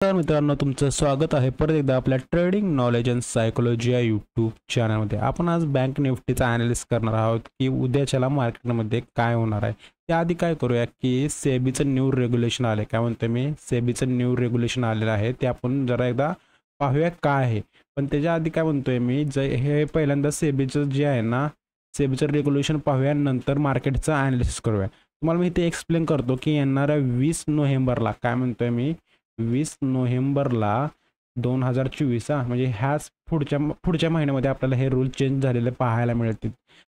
तर मित्रांनो तुमचं स्वागत आहे परत एकदा आपल्या ट्रेडिंग नॉलेज अँड सायकोलॉजी या यूट्यूब चॅनलमध्ये. आपण आज बँक निफ्टीचा ॲनालिसिस करणार आहोत की उद्याच्याला मार्केटमध्ये काय होणार आहे. त्याआधी काय करूया की सेबीचं न्यू रेग्युलेशन आले, काय म्हणतो मी, सेबीचं न्यू रेग्युलेशन आलेलं आहे ते आपण जरा एकदा पाहूया काय आहे. पण त्याच्या आधी काय म्हणतोय मी, हे पहिल्यांदा सेबीचं जे आहे ना, सेबीचं रेग्युलेशन पाहूया, नंतर मार्केटचं ॲनालिसिस करूया. तुम्हाला मी इथे एक्सप्लेन करतो की येणाऱ्या 20 नोव्हेंबरला काय म्हणतोय मी, 20 नोव्हेंबरला 2024 म्हणजे ह्याच पुढच्या महिन्यामध्ये आपल्याला हे रूल चेंज झालेले पाहायला मिळतील.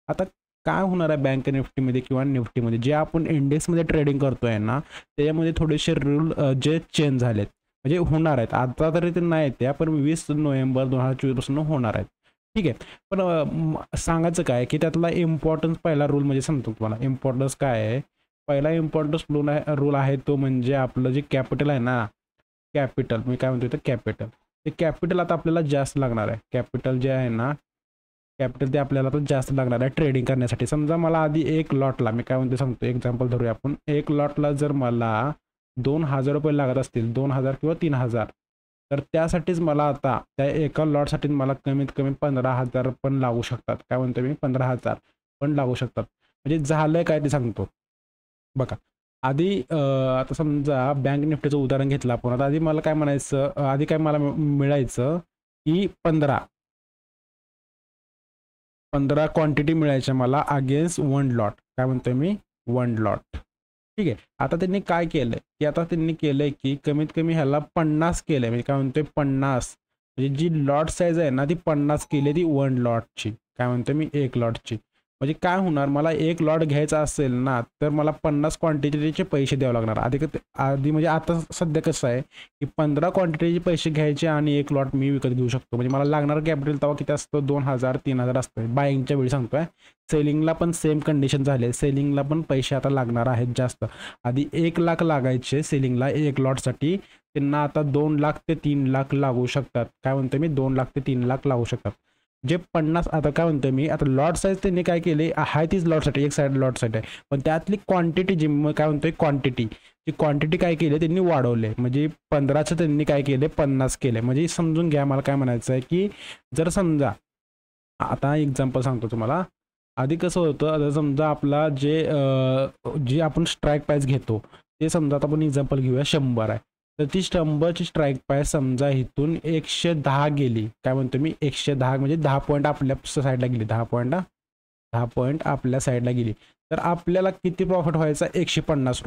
आता काय होणार आहे बँक निफ्टीमध्ये किंवा निफ्टीमध्ये, जे आपण इंडेक्समध्ये ट्रेडिंग करतोय ना, त्याच्यामध्ये थोडेसे रूल जे चेंज झालेत म्हणजे होणार आहेत. आता तरी ते नाही त्या, पण 20 नोव्हेंबर 2024 पासून होणार आहेत. ठीक आहे. पण सांगायचं काय की त्यातला इम्पॉर्टन्स पहिला रूल म्हणजे सांगतो तुम्हाला इम्पॉर्टन्स काय आहे. पहिला इम्पॉर्टन्स रूल आहे तो म्हणजे आपलं जे कॅपिटल आहे ना, कॅपिटल मी काय म्हणतो, कॅपिटल, ते कॅपिटल आता आपल्याला जास्त लागणार आहे. कॅपिटल जे आहे ना, कॅपिटल ते आपल्याला तर जास्त लागणार आहे ट्रेडिंग करण्यासाठी. समजा मला आधी एक लॉटला, मी काय म्हणतो सांगतो, एक्झाम्पल धरूया आपण, एक लॉटला जर मला 2000 रुपये लागत असतील, 2000 किंवा 3000, तर त्यासाठीच मला आता त्या एका लॉटसाठी मला कमीत कमी 15,000 पण लागू शकतात. काय म्हणतो मी, 15,000 पण लागू शकतात. म्हणजे झालंय काय ते सांगतो बघा. आधी आता समजा बँक निफ्टीचं उदाहरण घेतलं आपण. आता आधी मला काय म्हणायचं, आधी काय मला मिळायचं की 15 क्वांटिटी मिळायच्या मला अगेन्स्ट 1 लॉट. काय म्हणतोय मी, 1 लॉट. ठीक आहे. आता त्यांनी काय केलंय की आता त्यांनी केलंय की कमीत कमी ह्याला 50 केलंय. म्हणजे काय म्हणतोय 50, म्हणजे जी लॉट साईज आहे ना ती 50 केली, ती 1 लॉटची. काय म्हणतोय मी, 1 लॉटची. म्हणजे काय होणार, मला एक लॉट घ्यायचा असेल ना तर मला 50 क्वांटिटीचे पैसे द्यावे लागणार. आधी म्हणजे आता सध्या कसं आहे की 15 क्वांटिटीचे पैसे घ्यायचे आणि एक लॉट मी विकत घेऊ शकतो. म्हणजे मला लागणार कॅपिटल तेव्हा किती असतं, 2000 3000 असतं बाईंगच्या वेळी सांगतोय. सेलिंगला पण सेम कंडिशन झाले, सेलिंगला पण पैसे आता लागणार आहेत जास्त. आधी 1 लाख लागायचे सेलिंगला एक लॉटसाठी, त्यांना आता 2 लाख ते 3 लाख लागू शकतात. काय म्हणतो मी, 2 लाख ते 3 लाख लागू शकतात. जे 50, आता काय म्हणतोय मी, आता लॉट साईज त्यांनी काय केले आहे तीच लॉटसाठी, एक साईड लॉटसाठी आहे, पण त्यातली क्वांटिटी जी काय म्हणतोय क्वांटिटी काय केली त्यांनी वाढवले. म्हणजे 15चं त्यांनी काय केले 50 केले. म्हणजे समजून घ्या मला काय म्हणायचं आहे की जर समजा, आता एक्झाम्पल सांगतो तुम्हाला. आधी कसं होतं, आता समजा आपला जे आपण स्ट्राईक प्राईस घेतो ते समजा, आता आपण एक्झाम्पल घेऊया 100 आहे, तर ती 100ची स्ट्राईक प्राईस समजा इथून 110 गेली. काय म्हणतो मी, 110 म्हणजे 10 पॉईंट आपल्या साईडला गेली, 10 पॉईंट आपल्या साईडला गेली. तर आपल्याला किती प्रॉफिट व्हायचा, 150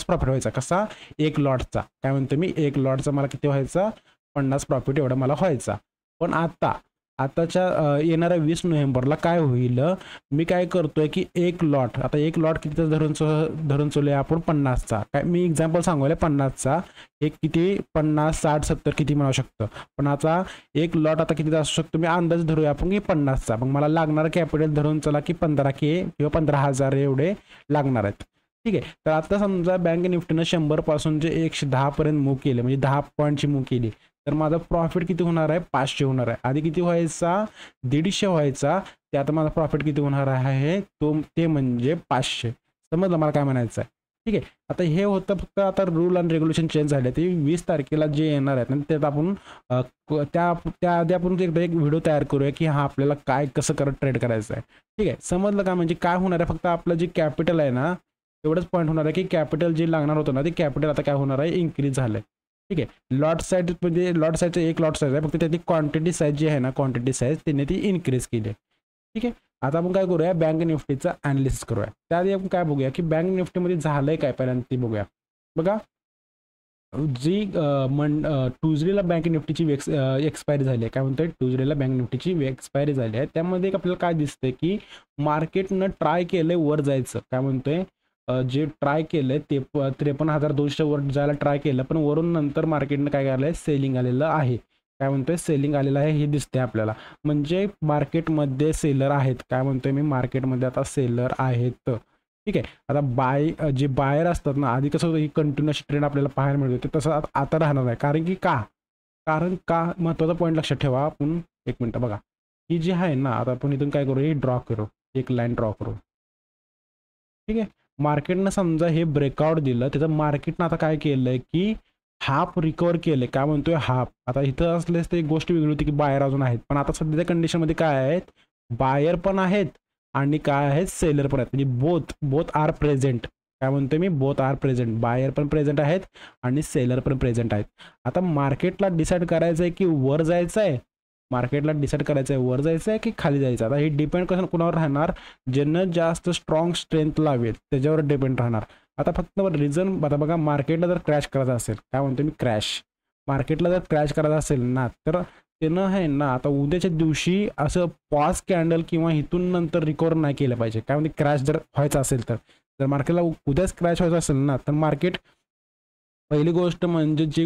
प्रॉफिट व्हायचा. कसा, एक लॉटचा. काय म्हणतो मी, एक लॉटचा मला किती व्हायचा, 50 प्रॉफिट एवढा मला व्हायचा. पण आताच्या येणाऱ्या 20 नोव्हेंबरला काय होईल, मी काय करतोय की एक लॉट, आता एक लॉट कितीचा धरून चलूया आपण, 50चा. काय मी एक्झाम्पल सांगूया 50चा, एक किती 50 60 70 किती म्हणू शकतं. पण आता एक लॉट आता कितीचा असू शकतो, मी अंदाज धरूया आपण की 50चा. मग मला लागणार कॅपिटल धरून चला की 15K किंवा 15,000 एवढे लागणार आहेत. ठीक आहे. तर आता समजा बँक निफ्टीनं 100 पासून जे 110 पर्यंत मूव्ह केले, म्हणजे 10 पॉईंटची मूव्ह केली, तर माझा प्रॉफिट किती होणार आहे, 500 होणार आहे. आधी किती व्हायचा, 150 व्हायचा, ते आता माझा प्रॉफिट किती होणार आहे, ते म्हणजे 500. समजलं मला काय म्हणायचं आहे. ठीक आहे. आता हे होतं फक्त, आता रूल आणि रेग्युलेशन चेंज झाले, ते 20 तारखेला जे येणार आहेत ना, त्यात आपण त्याआधी आपण एकदा एक व्हिडिओ तयार करूया की हा आपल्याला काय कसं ट्रेड करायचं आहे. ठीक आहे. समजलं का, म्हणजे काय होणार आहे, फक्त आपलं जे कॅपिटल आहे ना तेवढंच पॉईंट होणार आहे की कॅपिटल जे लागणार होतं ना, ते कॅपिटल आता काय होणार आहे, इन्क्रीज झालं आहे. ठीक आहे. लॉट साईज म्हणजे लॉट साईजचं एक लॉट साईज आहे, फक्त त्याची क्वांटिटी साईज जी आहे ना, क्वांटिटी साईज त्यांनी ती इन्क्रीज केली आहे. ठीक आहे. आता आपण काय करूया, बँक निफ्टीचा ॲनालिसिस करूया. त्याआधी आपण काय बघूया की बँक निफ्टीमध्ये झालंय काय पहिल्यांदा ते बघूया. बघा, जी ट्यूजडेला बँक निफ्टीची एक्सपायरी झाली आहे. काय म्हणतोय, ट्यूजडेला बँक निफ्टीची एक्सपायरी झाली आहे. त्यामध्ये आपल्याला काय दिसतंय की मार्केटनं ट्राय केलंय वर जायचं. काय म्हणतोय, जे ट्राय केलंय ते 53,200 वर जायला ट्राय केलं, पण वरून नंतर मार्केटनं काय केलंय, सेलिंग आलेलं आहे. काय म्हणतोय, सेलिंग आलेलं आहे हे दिसते आपल्याला. म्हणजे मार्केटमध्ये सेलर आहेत. काय म्हणतोय मी, मार्केटमध्ये आता सेलर आहेत. ठीक आहे. आता जे बायर असतात ना, आधी कसं होतं ही कंटिन्युअस ट्रेंड आपल्याला पाहायला मिळत होते, तसं आता राहणार आहे. कारण का महत्त्वाचा पॉईंट लक्षात ठेवा. आपण एक मिनटं बघा, ही जी आहे ना, आता आपण इथून काय करू, ही ड्रॉ करू, एक लाईन ड्रॉ करू. ठीक आहे. मार्केटनं समजा हे ब्रेकआउट दिलं, त्याचं मार्केटनं आता काय केलंय की हाफ रिकवर केले. काय म्हणतोय हाफ. आता इथं असलेच ते गोष्ट वेगळी होती की बायर अजून आहेत, पण आता सध्याच्या कंडिशनमध्ये काय आहेत, बायर पण आहेत आणि काय आहेत, सेलर पण आहेत. म्हणजे बोथ आर प्रेझेंट. काय म्हणतोय मी, बोथ आर प्रेझेंट. बायर पण प्रेझेंट आहेत आणि सेलर पण प्रेझेंट आहेत. आता मार्केटला डिसाईड करायचं आहे की वर जायचं आहे, मार्केटला डिसाईड करायचं आहे वर जायचं आहे की खाली जायचं. आता हे डिपेंड कसं कुणावर राहणार, ज्यानं जास्त स्ट्रॉंग स्ट्रेंथ लावेल त्याच्यावर डिपेंड राहणार. आता फक्त रिझन आता बघा, मार्केटला जर क्रॅश करायचं असेल, काय म्हणतो मी, क्रॅश, मार्केटला जर क्रॅश करायचं असेल ना, तर त्यानं आहे ना आता उद्याच्या दिवशी असं पॉज कॅन्डल किंवा इथून नंतर रिकवर नाही केलं पाहिजे. काय म्हणजे क्रॅश जर व्हायचं असेल तर, जर मार्केटला उद्याच क्रॅश व्हायचं असेल ना, तर मार्केट पहिली गोष्ट म्हणजे जी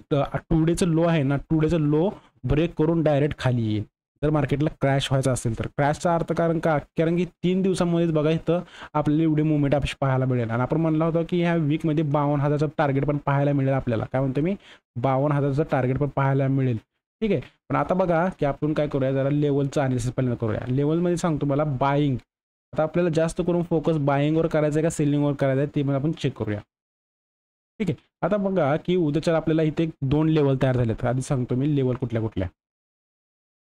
टू डेचं लो आहे ना, टू डेचं लो ब्रेक करून डायरेक्ट खाली येईल जर मार्केटला क्रॅश व्हायचा असेल तर. क्रॅशचा अर्थ कारण की 3 दिवसामध्येच बघा इथं आपल्याला एवढी मुवमेंट पाहायला मिळेल. आणि आपण म्हणलं होतं की ह्या वीकमध्ये 52,000चं टार्गेट पण पाहायला मिळेल आपल्याला. काय म्हणतो मी, 52,000चं टार्गेट पण पाहायला मिळेल. ठीक आहे. पण आता बघा की आपण काय करूया, जरा लेवलचं अनालिसिस पहिल्यांदा करूया. लेवलमध्ये सांगतो मला बाईंग. आता आपल्याला जास्त करून फोकस बाईंगवर करायचं आहे का सेलिंगवर करायचं आहे ते पण आपण चेक करूया. ठीक आहे. आता बघा की उद्याच्या आपल्याला इथे 2 लेवल तयार झालेत. आधी सांगतो मी लेवल कुठल्या कुठल्या.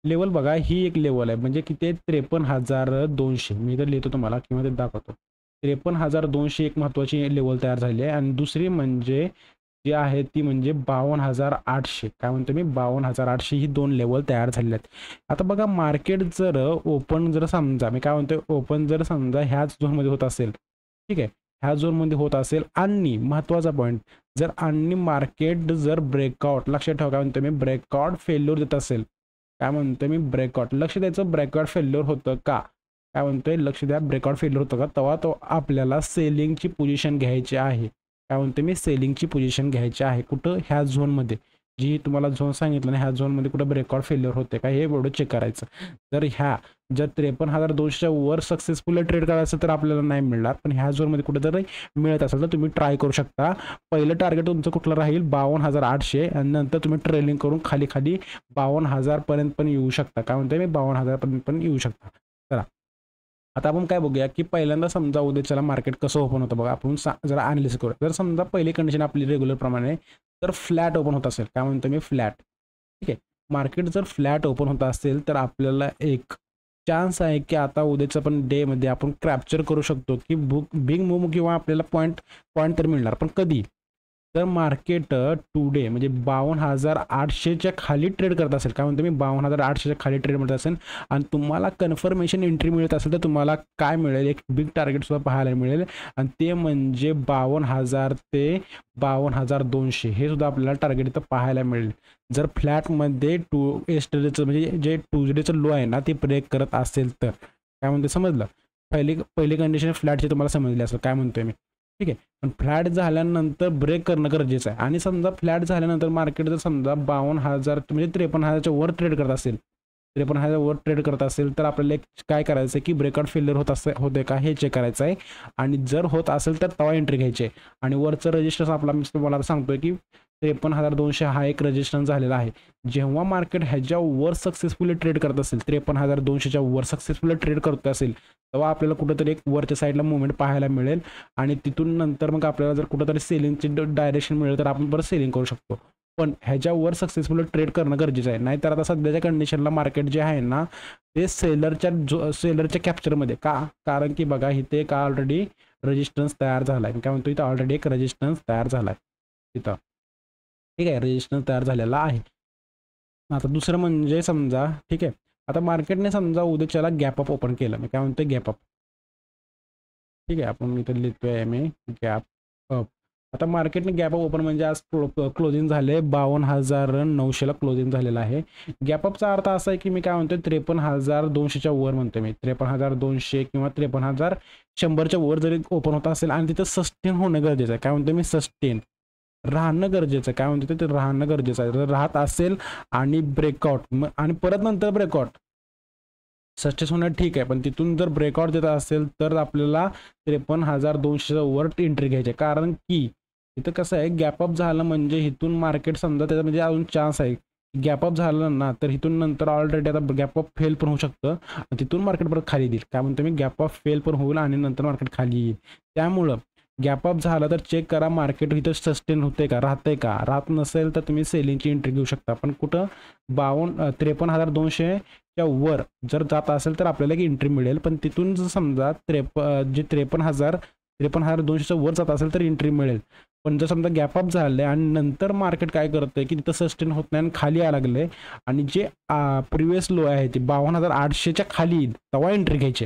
लेवल बघा, ही एक लेवल आहे म्हणजे किती, 53,200. मी इथं लिहितो तुम्हाला किंवा ते दाखवतो. 53,200 एक महत्त्वाची लेवल तयार झाली आहे. आणि दुसरी म्हणजे जी आहे ती म्हणजे 52,800. काय म्हणतो मी, 52,800 ही 2 लेवल तयार झालेले आहेत. आता बघा, मार्केट जर ओपन जर समजा, मी काय म्हणतोय, ओपन जर समजा ह्याच झोनमध्ये होत असेल, ठीक आहे, ह्या झोनमध्ये होत असेल आणि महत्त्वाचा पॉईंट, जर आणि मार्केट जर ब्रेकआउट, लक्षात ठेवा, काय म्हणतो मी, ब्रेकआउट फेल्युअर देत असेल, काय म्हणतोय मी, ब्रेकआउट, लक्ष द्यायचं, ब्रेकआउट फेल्युअर होतं का, काय म्हणतोय, लक्ष द्या, ब्रेकआउट फेल्युअर होतं का, तेव्हा तो आपल्याला सेलिंगची पोझिशन घ्यायची आहे. काय म्हणतो मी, सेलिंगची पोझिशन घ्यायची आहे. कुठं, ह्या झोनमध्ये, जी तुम्हाला झोन सांगितलं ना, ह्या झोनमध्ये कुठं ब्रेकआउट फेल्युअर होते का, हे एवढं चेक करायचं. जर 53,200च्या वर सक्सेसफुली ट्रेड करायचं तर आपल्याला नाही मिळणार, पण ह्या झोनमध्ये कुठेतरी मिळत असेल तर तुम्ही ट्राय करू शकता. पहिलं टार्गेट तुमचं कुठलं राहील, 52,800, आणि नंतर तुम्ही ट्रेलिंग करून खाली 52,000 पर्यंत पण येऊ शकता. काय म्हणते मी, 52,000 पर्यंत पण येऊ शकता. चला आता आपण काय बघूया की पहिल्यांदा समजा उद्याच्याला मार्केट कसं ओपन होतं बघा, आपण जरा अनालिसिस करू. जर समजा पहिली कंडिशन आपली रेग्युलर प्रमाणे तर फ्लॅट ओपन होत असेल, काय म्हणतो मी, फ्लॅट, ठीक आहे, मार्केट जर फ्लॅट ओपन होत असेल तर आपल्याला एक चान्स आहे की आता उद्याचं पण डेमध्ये आपण कॅप्चर करू शकतो की बिग मूव किंवा आपल्याला पॉईंट तर मिळणार. पण कधी, जर मार्केट टुडे म्हणजे 52,800च्या खाली ट्रेड करत असेल, काय म्हणतो मी, 52,800च्या खाली ट्रेड मिळत असेल आणि तुम्हाला कन्फर्मेशन एंट्री मिळत असेल तर तुम्हाला काय मिळेल, एक बिग टार्गेटसुद्धा पाहायला मिळेल. आणि ते म्हणजे 52,000 ते 52,200 हे सुद्धा आपल्याला टार्गेट इथं पाहायला मिळेल. जर फ्लॅटमध्ये एस्टरडेचं म्हणजे जे ट्यूजडेचं लो आहे ना ते ब्रेक करत असेल तर. काय म्हणते, समजलं, पहिली कंडिशन फ्लॅटची तुम्हाला समजली असेल काय म्हणतोय मी, ठीक आहे. पण फ्लॅट झाल्यानंतर ब्रेक करणं गरजेचं आहे. आणि समजा फ्लॅट झाल्यानंतर मार्केट जर समजा 52,000 म्हणजे 53,000च्या वर ट्रेड करत असेल, 53,000 वर ट्रेड करत असेल तर आपल्याला एक काय करायचं आहे की ब्रेकआउट फेल्युअर होते का हे चेक करायचं आहे. आणि जर होत असेल तर तवा एंट्री घ्यायची आहे. आणि वरचं रजिस्टन्स आपला मी तुम्हाला सांगतोय की 53,200 हा एक रजिस्टन्स झालेला आहे. जेव्हा मार्केट ह्याच्या वर सक्सेसफुली ट्रेड करत असेल, 53,200च्या वर सक्सेसफुली ट्रेड करत असेल, तेव्हा आपल्याला कुठंतरी एक वरच्या साईडला मुवमेंट पाहायला मिळेल. आणि तिथून नंतर मग आपल्याला जर कुठंतरी सेलिंगची डायरेक्शन मिळेल तर आपण परत सेलिंग करू शकतो. पण ह्याच्यावर सक्सेसफुली ट्रेड करणं गरजेचं आहे. नाहीतर आता सध्याच्या कंडिशनला मार्केट जे आहे ना ते सेलरच्या कॅप्चरमध्ये का, कारण की बघा इथे एक ऑलरेडी रजिस्टन्स तयार झाला आहे. काय म्हणतो, इथं ऑलरेडी एक रजिस्टन्स तयार झाला आहे इथं, ठीक आहे, रजिस्टन्स तयार झालेला आहे. आता दुसरं म्हणजे समजा, ठीक आहे, आता मार्केटने समजा उद्याच्याला गॅप अप ओपन केलं, मी काय म्हणतो गॅप अप, ठीक आहे, आपण इथं लिहितोय मी गॅप अप. आता मार्केटने गॅप अप ओपन म्हणजे आज क्लोजिंग झाले 52,900ला क्लोजिंग झालेलं आहे. गॅप अपचा अर्थ असा आहे की मी काय म्हणतोय 53,200च्या वर म्हणतोय मी, 53,200 किंवा 53,100च्या वर जरी ओपन होत असेल आणि तिथं सस्टेन होणं गरजेचं आहे. काय म्हणतोय मी, सस्टेन राहणं गरजेचं आहे. काय म्हणतो ते राहणं गरजेचं आहे. जर राहत असेल आणि ब्रेकआउट आणि परत नंतर ब्रेकआउट सस्टेन होणं ठीक आहे, पण तिथून जर ब्रेकआउट देत असेल तर आपल्याला 53,200 वर एंट्री घ्यायची. कारण की इथं कसं आहे, गॅपअप झालं म्हणजे इथून मार्केट समजा त्याचा म्हणजे अजून चान्स आहे. गॅपअप झालं ना तर इथून नंतर ऑलरेडी आता गॅपअप फेल पण होऊ शकतं, तिथून मार्केट परत खाली येईल. काय म्हणतो मी, गॅपअप फेल पण होईल आणि नंतर मार्केट खाली येईल. त्यामुळं गॅप अप झाला तर चेक करा मार्केट इथं सस्टेन होते का, राहते का. राहत नसेल तर तुम्ही सेलिंगची एंट्री घेऊ शकता. पण कुठं 53,200च्या वर जर जात असेल तर आपल्याला एक एंट्री मिळेल. पण तिथून जर समजा 53,200च्या वर जात असेल तर एंट्री मिळेल. पण जर समजा गॅप अप झालं आणि नंतर मार्केट काय करतंय की तिथं सस्टेन होत नाही आणि खाली यायला लागले आणि जे प्रिव्हियस लो आहे ते 52,800च्या खाली येईल तेव्हा एंट्री घ्यायचे.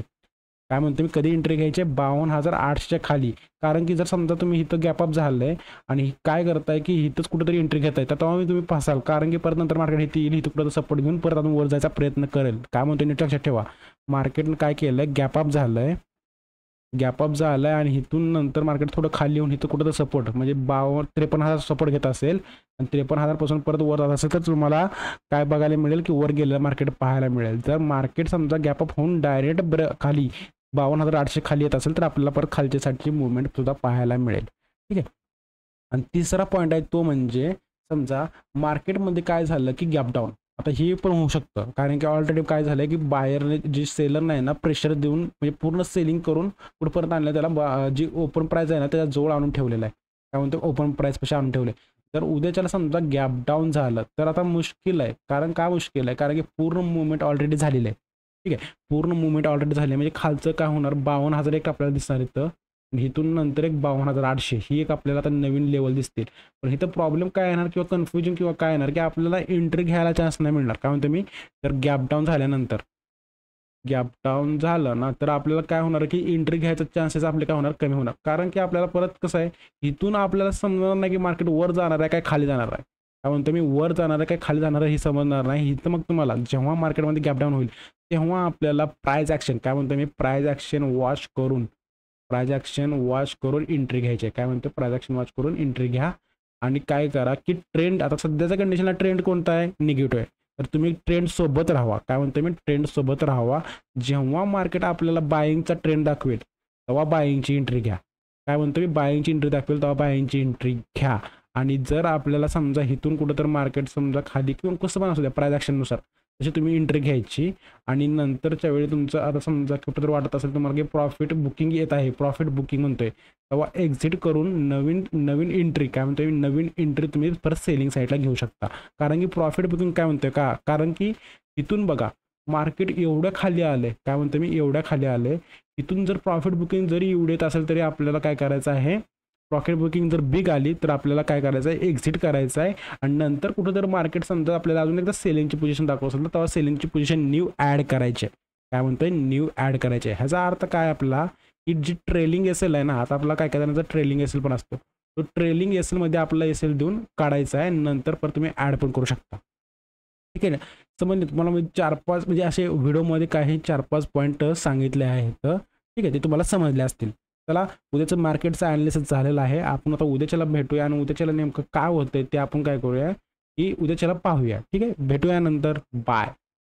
काय म्हणतो मी, कधी एंट्री घ्यायचे 52,800च्या खाली. कारण की जर समजा तुम्ही इथं गॅप अप झालंय आणि काय करताय की इथंच कुठेतरी एंट्री घेताय तर तेव्हा तुम्ही फसाल. कारण की परत नंतर मार्केट इथे येईल, इथं कुठं सपोर्ट घेऊन परत अजून वर जायचा प्रयत्न करेल. काय म्हणतो नीट लक्षात ठेवा. मार्केटनं काय केलंय, गॅप अप झालंय आणि इथून नंतर मार्केट थोडं खाली येऊन इथं कुठं तर सपोर्ट म्हणजे 53,000 सपोर्ट घेत असेल आणि 53,000 पासून परत वर जात असेल तर तुम्हाला काय बघायला मिळेल की वर गेलेलं मार्केट पाहायला मिळेल. जर मार्केट समजा गॅप अप होऊन डायरेक्ट खाली 52,800 खाली येत असेल तर आपल्याला परत खालच्या साईडची मुवमेंट सुद्धा पाहायला मिळेल. ठीक आहे. आणि तिसरा पॉईंट आहे तो म्हणजे समजा मार्केटमध्ये काय झालं की गॅप डाऊन. आता हे पण होऊ शकतं कारण की ऑलरेडी काय झालं की बायरने जे सेलर नाही ना प्रेशर देऊन म्हणजे पूर्ण सेलिंग करून कुठपर्यंत आणलं, त्याला जी ओपन प्राईस आहे ना त्याच्या जवळ आणून ठेवलेलं आहे. काय म्हणतो, ओपन प्राईस पेक्षा आणून ठेवले. तर उद्याच्याला समजा गॅप डाऊन झालं तर आता मुश्किल आहे. कारण का मुश्किल आहे, कारण की पूर्ण मुवमेंट ऑलरेडी झालेलं आहे. ठीक आहे, पूर्ण मुवमेंट ऑलरेडी झाली म्हणजे खालचं काय होणार, 52,000 एक आपल्याला दिसणार इथं. इथून नंतर एक 52,800 ही एक आपल्याला आता नवीन लेवल दिसतील. पण इथं प्रॉब्लेम काय येणार किंवा कन्फ्युजन किंवा काय येणार की आपल्याला एंट्री घ्यायला चान्स नाही मिळणार. काय म्हणतो मी, तर गॅप डाऊन झाल्यानंतर गॅप डाऊन झालं ना तर आपल्याला काय होणार की एंट्री घ्यायचा चान्सेस आपले काय होणार, कमी होणार. कारण की आपल्याला परत कसं आहे, इथून आपल्याला समजणार नाही की मार्केट वर जाणार आहे काय खाली जाणार आहे. काय म्हणतो मी, वर जाणार आहे काय खाली जाणार आहे ही समजणार नाही. इथं मग तुम्हाला जेव्हा मार्केटमध्ये गॅप डाऊन होईल तेव्हा आपल्याला प्राइस ॲक्शन, काय म्हणतो मी, प्राइस ॲक्शन वॉच करून एंट्री घ्यायची. काय म्हणतो, प्राइस ॲक्शन वॉच करून एंट्री घ्या. आणि काय करा की ट्रेंड, आता सध्याच्या कंडिशनला ट्रेंड कोणता आहे, निगेटिव्ह आहे. तर तुम्ही ट्रेंड सोबत राहावा. काय म्हणतो मी, ट्रेंड सोबत राहावा. जेव्हा मार्केट आपल्याला बाईंगचा ट्रेंड दाखवेल तेव्हा बाईंगची एंट्री घ्या. काय म्हणतो मी, बाईंगची एंट्री दाखवेल तेव्हा बाईंगची एंट्री घ्या. आणि जर आपल्याला समजा इथून कुठं तर मार्केट समजा खाली किंवा कसं पण असू द्या प्राइस ॲक्शननुसार तशी तुम्ही एंट्री घ्यायची. आणि नंतरच्या वेळी तुमचं आता समजा कुठं तर वाटत असेल तुम्हाला की प्रॉफिट बुकिंग येत आहे, प्रॉफिट बुकिंग म्हणतोय, तेव्हा एक्झिट करून नवीन एंट्री, काय म्हणतोय, नवीन एंट्री तुम्ही परत सेलिंग साईडला घेऊ शकता. कारण की प्रॉफिट बुकिंग काय म्हणतोय का, कारण की इथून बघा मार्केट एवढ्या खाली आले, काय म्हणतो मी, एवढ्या खाली आले. इथून जर प्रॉफिट बुकिंग जरी एवढेत असेल तरी आपल्याला काय करायचं आहे, प्रॉफिट बुकिंग जर बिग आली तर आपल्याला काय करायचं आहे, एक्झिट करायचं आहे. आणि नंतर कुठं जर मार्केट समजा आपल्याला अजून एकदा सेलिंगची पोझिशन दाखवत असेल तर तेव्हा सेलिंगची पोझिशन न्यू ॲड करायची. काय म्हणतोय, न्यू ॲड करायचे. ह्याचा अर्थ काय आपला की जी ट्रेलिंग एसेल आहे ना, आता आपला काय करायचं, ट्रेलिंग एसेल पण असतो, तो ट्रेलिंग एसेलमध्ये आपला एसेल देऊन काढायचा आहे. नंतर परत तुम्ही ॲड पण करू शकता. ठीक आहे ना, समजले तुम्हाला. म्हणजे 4-5 म्हणजे असे व्हिडिओमध्ये काही 4-5 पॉईंट सांगितले आहेत. ठीक आहे, ते तुम्हाला समजले असतील. चला, उद्याचं मार्केटचं ॲनालिसिस झालेलं आहे. आपण आता उद्याच्याला भेटूया आणि उद्याच्याला नेमकं काय होतंय ते आपण काय करूया की उद्याच्याला पाहूया. ठीक आहे, भेटूया नंतर. बाय.